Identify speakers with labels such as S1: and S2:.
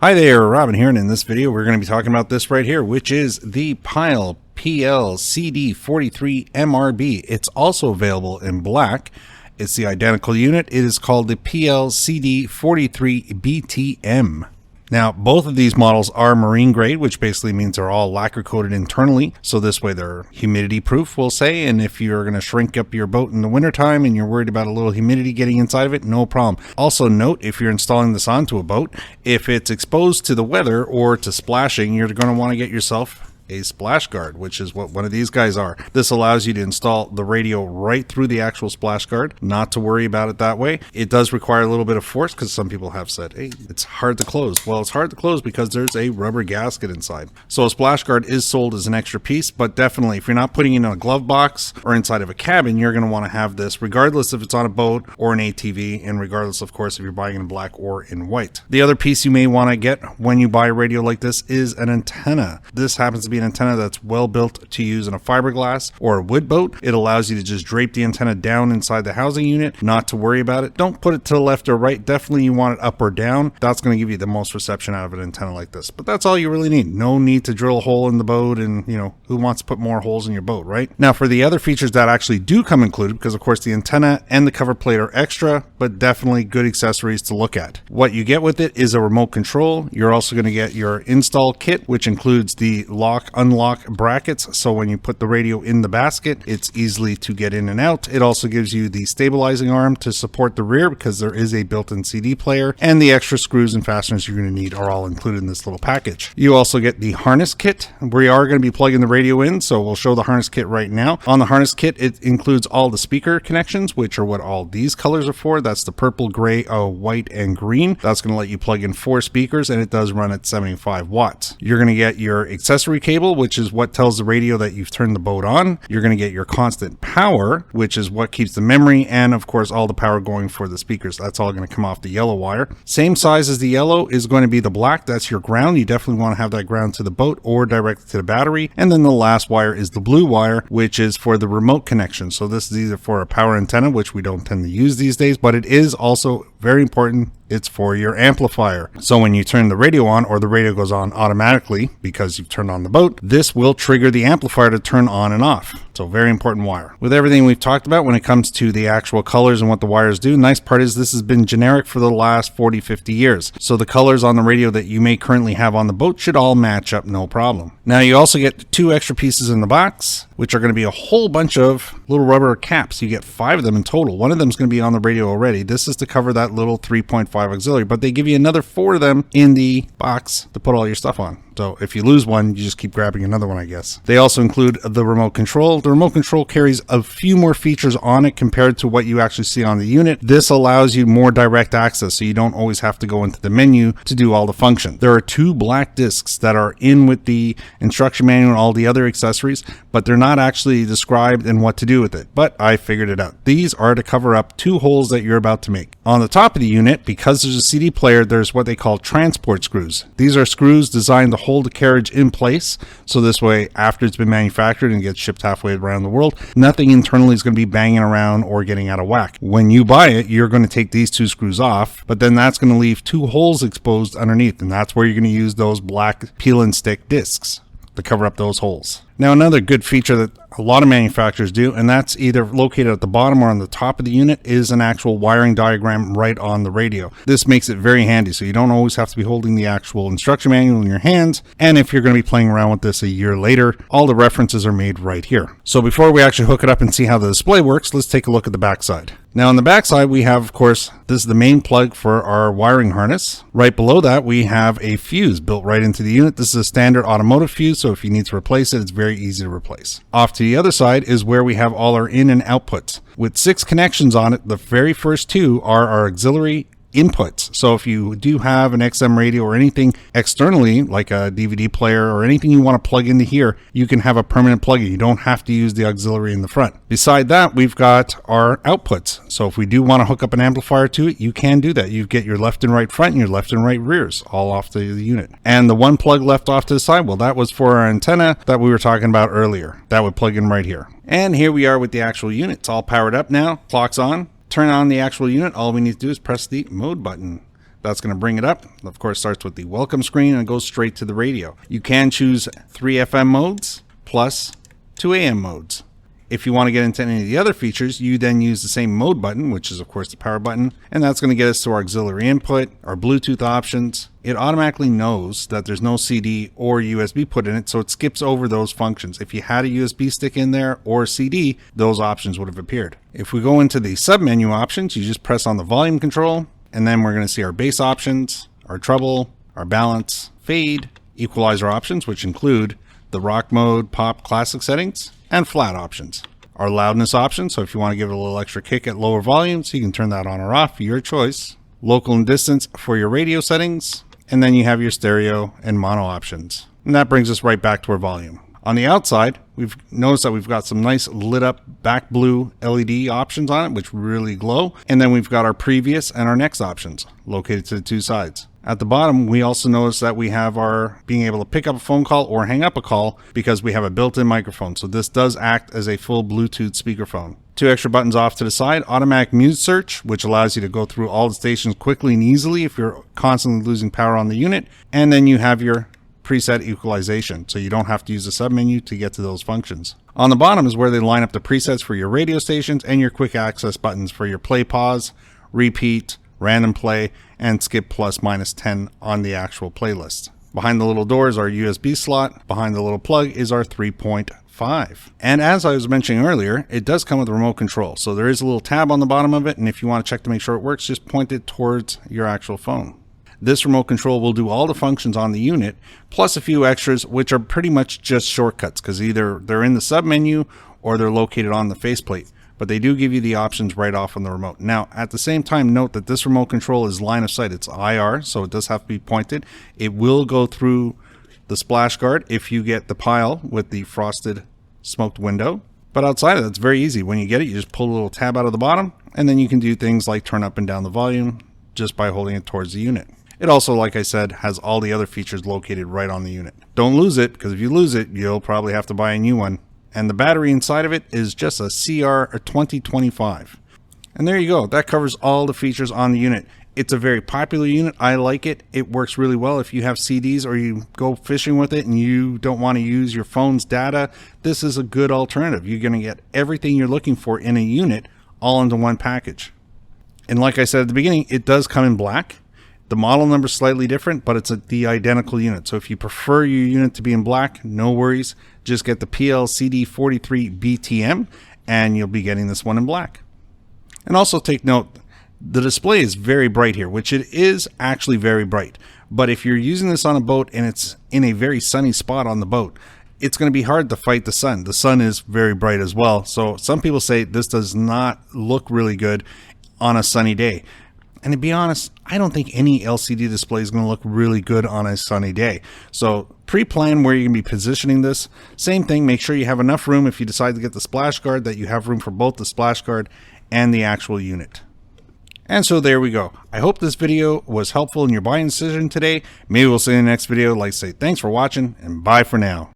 S1: Hi there, Robin here, and in this video we're going to be talking about this right here, which is the Pyle PLCD43MRB. It's also available in black. It's the identical unit. It is called the PLCD43BTM. Now, both of these models are marine grade, which basically means they're all lacquer coated internally. So this way they're humidity proof, we'll say. And if you're going to shrink up your boat in the wintertime and you're worried about a little humidity getting inside of it, no problem. Also note, if you're installing this onto a boat, if it's exposed to the weather or to splashing, you're going to want to get yourself a splash guard, which is what one of these guys are. This allows you to install the radio right through the actual splash guard, not to worry about it that way. It does require a little bit of force because some people have said, hey, it's hard to close. Well, it's hard to close because there's a rubber gasket inside. So a splash guard is sold as an extra piece, but definitely if you're not putting it in a glove box or inside of a cabin, you're going to want to have this regardless if it's on a boat or an ATV, and regardless, of course, if you're buying in black or in white. The other piece you may want to get when you buy a radio like this is an antenna. This happens to be an antenna that's well built to use in a fiberglass or a wood boat. It allows you to just drape the antenna down inside the housing unit, not to worry about it. Don't put it to the left or right. Definitely you want it up or down. That's going to give you the most reception out of an antenna like this. But that's all you really need. No need to drill a hole in the boat, and who wants to put more holes in your boat, right? Now for the other features that actually do come included, because of course the antenna and the cover plate are extra, but definitely good accessories to look at. What you get with it is a remote control. You're also going to get your install kit, which includes the unlock brackets, so when you put the radio in the basket, it's easily to get in and out. It also gives you the stabilizing arm to support the rear because there is a built-in CD player, and the extra screws and fasteners you're going to need are all included in this little package. You also get the harness kit. We are going to be plugging the radio in, so we'll show the harness kit right now. On the harness kit, it includes all the speaker connections, which are what all these colors are for. That's the purple, gray, white, and green. That's going to let you plug in 4 speakers, and it does run at 75 watts. You're going to get your accessory cable, which is what tells the radio that you've turned the boat on. You're going to get your constant power, which is what keeps the memory, and of course all the power going for the speakers. That's all going to come off the yellow wire. Same size as the yellow is going to be the black. That's your ground. You definitely want to have that ground to the boat or directly to the battery. And then the last wire is the blue wire, which is for the remote connection. So this is either for a power antenna, which we don't tend to use these days, but it is also very important. It's for your amplifier. So when you turn the radio on, or the radio goes on automatically because you've turned on the boat, this will trigger the amplifier to turn on and off. So very important wire. With everything we've talked about when it comes to the actual colors and what the wires do, the nice part is this has been generic for the last 40-50 years. So the colors on the radio that you may currently have on the boat should all match up, no problem. Now you also get 2 extra pieces in the box, which are going to be a whole bunch of little rubber caps. You get 5 of them in total. One of them is going to be on the radio already. This is to cover that little 3.5 auxiliary, but they give you another 4 of them in the box to put all your stuff on. So if you lose one, you just keep grabbing another one, I guess. They also include the remote control. The remote control carries a few more features on it compared to what you actually see on the unit. This allows you more direct access, so you don't always have to go into the menu to do all the functions. There are 2 black discs that are in with the instruction manual and all the other accessories, but they're not actually described in what to do with it. But I figured it out. These are to cover up 2 holes that you're about to make. On the top of the unit, because there's a CD player, there's what they call transport screws. These are screws designed to hold the carriage in place, so this way after it's been manufactured and gets shipped halfway around the world, nothing internally is going to be banging around or getting out of whack. When you buy it, you're going to take these 2 screws off, but then that's going to leave 2 holes exposed underneath, and that's where you're going to use those black peel and stick discs to cover up those holes. Now another good feature that a lot of manufacturers do, and that's either located at the bottom or on the top of the unit, is an actual wiring diagram right on the radio. This makes it very handy, so you don't always have to be holding the actual instruction manual in your hands, and if you're going to be playing around with this a year later, all the references are made right here. So before we actually hook it up and see how the display works, let's take a look at the backside. Now on the backside we have, of course, this is the main plug for our wiring harness. Right below that we have a fuse built right into the unit. This is a standard automotive fuse, so if you need to replace it, it's very easy to replace. Off to the other side is where we have all our in and outputs. With 6 connections on it, the very first 2 are our auxiliary inputs. So if you do have an XM radio or anything externally, like a DVD player or anything you want to plug into here, you can have a permanent plug-in. You don't have to use the auxiliary in the front. Beside that, we've got our outputs. So if we do want to hook up an amplifier to it, you can do that. You get your left and right front and your left and right rears all off the unit. And the one plug left off to the side, well, that was for our antenna that we were talking about earlier. That would plug in right here. And here we are with the actual unit. It's all powered up now. Clock's on. Turn on the actual unit. All we need to do is press the mode button. That's going to bring it up. Of course, starts with the welcome screen and goes straight to the radio. You can choose 3 FM modes plus 2 AM modes. If you want to get into any of the other features, you then use the same mode button, which is of course the power button, and that's going to get us to our auxiliary input, our Bluetooth options. It automatically knows that there's no CD or USB put in it, so it skips over those functions. If you had a USB stick in there or a CD, those options would have appeared. If we go into the submenu options, you just press on the volume control, and then we're going to see our bass options, our treble, our balance, fade, equalizer options, which include the rock mode, pop, classic settings, and flat options. Our loudness option, so if you want to give it a little extra kick at lower volumes, you can turn that on or off, your choice. Local and distance for your radio settings, and then you have your stereo and mono options. And that brings us right back to our volume. On the outside, we've noticed that we've got some nice lit up back blue LED options on it, which really glow. And then we've got our previous and our next options located to the two sides. At the bottom, we also notice that we have our being able to pick up a phone call or hang up a call because we have a built-in microphone. So this does act as a full Bluetooth speakerphone. 2 extra buttons off to the side, automatic music search, which allows you to go through all the stations quickly and easily if you're constantly losing power on the unit. And then you have your preset equalization, so you don't have to use the submenu to get to those functions. On the bottom is where they line up the presets for your radio stations and your quick access buttons for your play, pause, repeat, random play, and skip plus minus 10 on the actual playlist. Behind the little door is our USB slot. Behind the little plug is our 3.5. And as I was mentioning earlier, it does come with remote control. So there is a little tab on the bottom of it, and if you want to check to make sure it works, just point it towards your actual phone. This remote control will do all the functions on the unit, plus a few extras, which are pretty much just shortcuts, because either they're in the submenu or they're located on the faceplate. But they do give you the options right off on the remote. Now, at the same time, note that this remote control is line of sight. It's IR, so it does have to be pointed. It will go through the splash guard if you get the Pyle with the frosted smoked window. But outside of that, it's very easy. When you get it, you just pull a little tab out of the bottom, and then you can do things like turn up and down the volume just by holding it towards the unit. It also, like I said, has all the other features located right on the unit. Don't lose it, because if you lose it, you'll probably have to buy a new one. And the battery inside of it is just a CR2025. And there you go. That covers all the features on the unit. It's a very popular unit. I like it. It works really well. If you have CDs or you go fishing with it and you don't want to use your phone's data, this is a good alternative. You're going to get everything you're looking for in a unit all into one package. And like I said at the beginning, it does come in black. The model number is slightly different, but it's the identical unit. So if you prefer your unit to be in black, no worries. Just get the PLCD43BTM and you'll be getting this one in black. And also take note, the display is very bright here, which it is actually very bright. But if you're using this on a boat and it's in a very sunny spot on the boat, it's going to be hard to fight the sun. The sun is very bright as well. So some people say this does not look really good on a sunny day. And to be honest, I don't think any LCD display is going to look really good on a sunny day. So pre-plan where you're going to be positioning this. Same thing, make sure you have enough room if you decide to get the splash guard, that you have room for both the splash guard and the actual unit. And so there we go. I hope this video was helpful in your buying decision today. Maybe we'll see you in the next video. Like I say, thanks for watching and bye for now.